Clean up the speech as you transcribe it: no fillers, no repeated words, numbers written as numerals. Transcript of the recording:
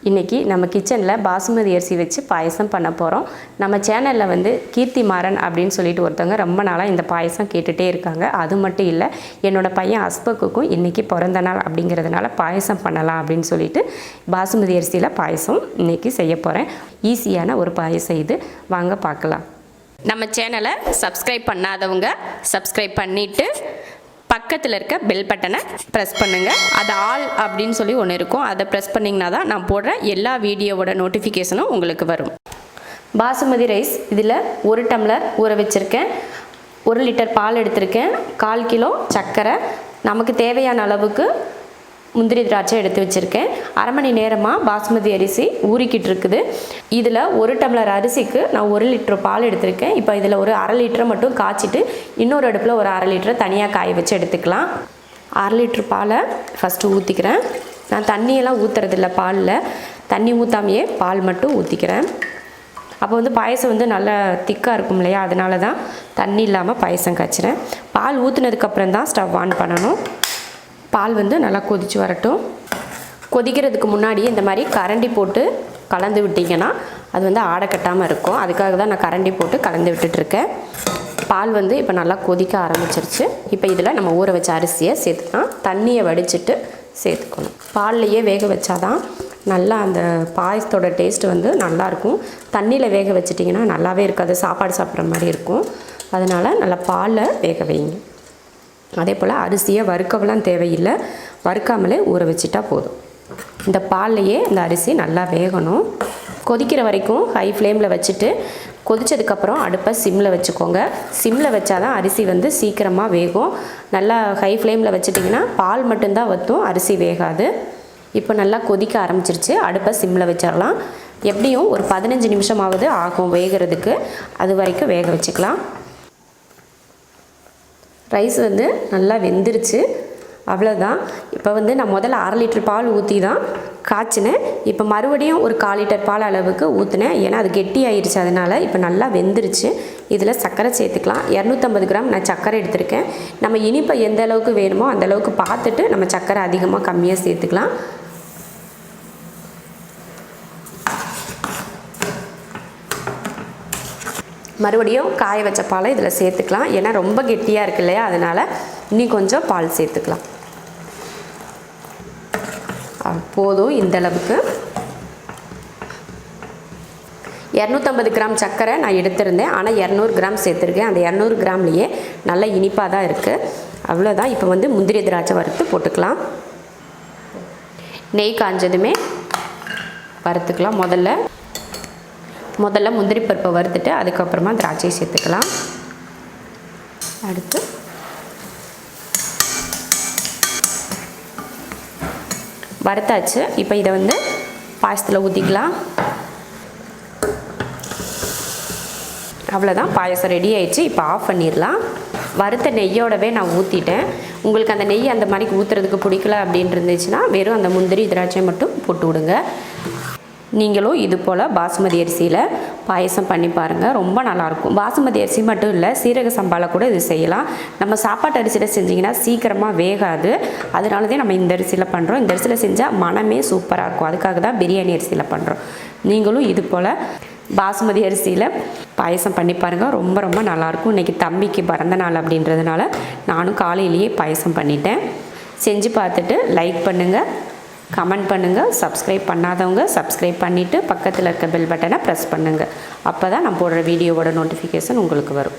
இன்றைக்கி நம்ம கிச்சனில் பாசுமதி அரிசி வச்சு பாயசம் பண்ண போகிறோம். நம்ம சேனலில் வந்து கீர்த்தி மாறன் அப்படின்னு சொல்லிட்டு ஒருத்தவங்க ரொம்ப நாளாக இந்த பாயசம் கேட்டுகிட்டே இருக்காங்க. அது மட்டும் இல்லை, என்னோடய பையன் அஸ்பக்குக்கும் இன்றைக்கி பிறந்த நாள் அப்படிங்கிறதுனால பாயசம் பண்ணலாம் அப்படின்னு சொல்லிட்டு பாசுமதி அரிசியில் பாயசம் இன்றைக்கி செய்ய போகிறேன். ஈஸியான ஒரு பாயசம் இது, வாங்க பார்க்கலாம். நம்ம சேனலை சப்ஸ்கிரைப் பண்ணாதவங்க சப்ஸ்கிரைப் பண்ணிவிட்டு பக்கத்தில் இருக்க பெல் பட்டனை ப்ரெஸ் பண்ணுங்கள். அது ஆல் அப்படின்னு சொல்லி ஒன்று இருக்கும், அதை ப்ரெஸ் பண்ணிங்கன்னா தான் நான் போடுற எல்லா வீடியோவோட நோட்டிஃபிகேஷனும் உங்களுக்கு வரும். பாசுமதி ரைஸ் இதில் 1 டம்ளர் ஊற வச்சுருக்கேன். 1 லிட்டர் பால் எடுத்திருக்கேன். 1/4 கிலோ சர்க்கரை, நமக்கு தேவையான அளவுக்கு முந்திரி திராட்சை எடுத்து வச்சுருக்கேன். அரை மணி நேரமாக பாசுமதி அரிசி ஊறிக்கிட்டு இருக்குது. இதில் 1 டம்ளர் அரிசிக்கு நான் 1 லிட்டர் பால் எடுத்திருக்கேன். இப்போ இதில் ஒரு 1/2 லிட்டரை மட்டும் காய்ச்சிட்டு இன்னொரு அடுப்பில் ஒரு 1/2 லிட்டரை தனியாக காய வச்சு எடுத்துக்கலாம். 1/2 லிட்டர் பாலை ஃபஸ்ட்டு ஊற்றிக்கிறேன். நான் தண்ணியெல்லாம் ஊற்றுறதில்ல, பாலில் தண்ணி ஊற்றாமையே பால் மட்டும் ஊற்றிக்கிறேன். அப்போ வந்து பாயசம் வந்து நல்லா திக்காக இருக்கும் இல்லையா, அதனால தான் தண்ணி இல்லாமல் பாயசம் காய்ச்சிறேன். பால் ஊற்றுனதுக்கப்புறம் தான் ஸ்டவ் ஆன் பண்ணணும். பால் வந்து நல்லா கொதித்து வரட்டும். கொதிக்கிறதுக்கு முன்னாடி இந்த மாதிரி கரண்டி போட்டு கலந்து விட்டிங்கன்னா அது வந்து ஆடை கட்டாமல் இருக்கும். அதுக்காக தான் நான் கரண்டி போட்டு கலந்து விட்டுட்ருக்கேன். பால் வந்து இப்போ நல்லா கொதிக்க ஆரம்பிச்சிருச்சு. இப்போ இதில் நம்ம ஊற வச்ச அரிசியை சேர்த்துக்கலாம். தண்ணியை வடிச்சிட்டு சேர்த்துக்கணும். பால்லையே வேக வச்சாதான் நல்லா அந்த பாயசத்தோட டேஸ்ட்டு வந்து நல்லாயிருக்கும். தண்ணியில் வேக வச்சிட்டிங்கன்னா நல்லாவே இருக்காது, சாப்பாடு சாப்பிட்ற மாதிரி இருக்கும். அதனால் நல்லா பாலில் வேக வைங்க. அதே போல் அரிசியை வறுக்கவெல்லாம் தேவையில்லை, வறுக்காமலே ஊற வச்சிட்டா போதும். இந்த பால்லையே இந்த அரிசி நல்லா வேகணும். கொதிக்கிற வரைக்கும் ஹை ஃப்ளேமில் வச்சுட்டு கொதித்ததுக்கப்புறம் அடுப்பை சிம்மில் வச்சுக்கோங்க. சிம்மில் வச்சா தான் அரிசி வந்து சீக்கிரமாக வேகும். நல்லா ஹை ஃப்ளேமில் வச்சிட்டிங்கன்னா பால் மட்டும்தான் வற்றும், அரிசி வேகாது. இப்போ நல்லா கொதிக்க ஆரம்பிச்சிருச்சு. அடுப்பை சிம்மில் வச்சிடலாம். எப்படியும் ஒரு 15 நிமிஷமாவது ஆகும் வேகிறதுக்கு. அது வரைக்கும் வேக வச்சுக்கலாம். ரைஸ் வந்து நல்லா வெந்துருச்சு, அவ்வளோதான். இப்போ வந்து நான் முதல்ல 1/2 லிட்டர் பால் ஊற்றி தான் காய்ச்சினேன். இப்போ மறுபடியும் ஒரு 1/4 லிட்டர் பால் அளவுக்கு ஊற்றினேன், ஏன்னா அது கெட்டி ஆயிடுச்சு. அதனால் இப்போ நல்லா வெந்துருச்சு. இதில் சர்க்கரை சேர்த்துக்கலாம். 250 கிராம் நான் சர்க்கரை எடுத்திருக்கேன். நம்ம இனிப்பை எந்த அளவுக்கு வேணுமோ அந்த அளவுக்கு பார்த்துட்டு நம்ம சர்க்கரை அதிகமாக கம்மியாக சேர்த்துக்கலாம். மறுபடியும் காய வச்ச பாலை இதில் சேர்த்துக்கலாம், ஏன்னா ரொம்ப கெட்டியாக இருக்கு இல்லையா, அதனால் இன்னும் கொஞ்சம் பால் சேர்த்துக்கலாம். போதும் இந்த அளவுக்கு. 250 கிராம் சர்க்கரை நான் எடுத்திருந்தேன், ஆனால் 200 கிராம் சேர்த்துருக்கேன். அந்த 200 கிராம்லேயே நல்ல இனிப்பாக தான் இருக்குது. அவ்வளோதான். இப்போ வந்து முந்திரி திராட்சை வறுத்து போட்டுக்கலாம். நெய் காஞ்சதுமே வறுத்துக்கலாம். முதல்ல முந்திரி பருப்பை வறுத்துட்டு அதுக்கப்புறமா திராட்சை சேர்த்துக்கலாம். அடுத்து வறுத்தாச்சு. இப்போ இதை வந்து பாயசத்தில் ஊற்றிக்கலாம். அவ்வளோதான், பாயசம் ரெடி ஆயிடுச்சு. இப்போ ஆஃப் பண்ணிடலாம். வறுத்த நெய்யோடவே நான் ஊற்றிட்டேன். உங்களுக்கு அந்த நெய் அந்த மாதிரி ஊற்றுறதுக்கு பிடிக்கல அப்படின்னு இருந்துச்சுன்னா வெறும் அந்த முந்திரி திராட்சை மட்டும் போட்டு விடுங்க. நீங்களும் இது போல் பாசுமதி அரிசியில் பாயசம் பண்ணி பாருங்கள், ரொம்ப நல்லாயிருக்கும். பாசுமதி அரிசி மட்டும் இல்லை, சீரக சம்பாவில் கூட இது செய்யலாம். நம்ம சாப்பாட்டு அரிசியில் செஞ்சிங்கன்னா சீக்கிரமாக வேகாது, அதனால தான் நம்ம இந்த அரிசியில் பண்ணுறோம். இந்த அரிசியில் செஞ்சால் மனமே சூப்பராக இருக்கும். அதுக்காக தான் பிரியாணி அரிசியில் பண்ணுறோம். நீங்களும் இது போல் பாசுமதி அரிசியில் பாயசம் பண்ணி பாருங்கள், ரொம்ப ரொம்ப நல்லாயிருக்கும். இன்றைக்கி தம்பிக்கு பிறந்த நாள் அப்படின்றதுனால நானும் காலையிலேயே பாயசம் பண்ணிட்டேன். செஞ்சு பார்த்துட்டு லைக் பண்ணுங்கள், கமெண்ட் பண்ணுங்கள். சப்ஸ்கிரைப் பண்ணாதவங்க சப்ஸ்கிரைப் பண்ணிவிட்டு பக்கத்தில் இருக்க பெல் பட்டனை ப்ரெஸ் பண்ணுங்கள். அப்போ தான் நான் போடுற வீடியோவோட நோட்டிஃபிகேஷன் உங்களுக்கு வரும்.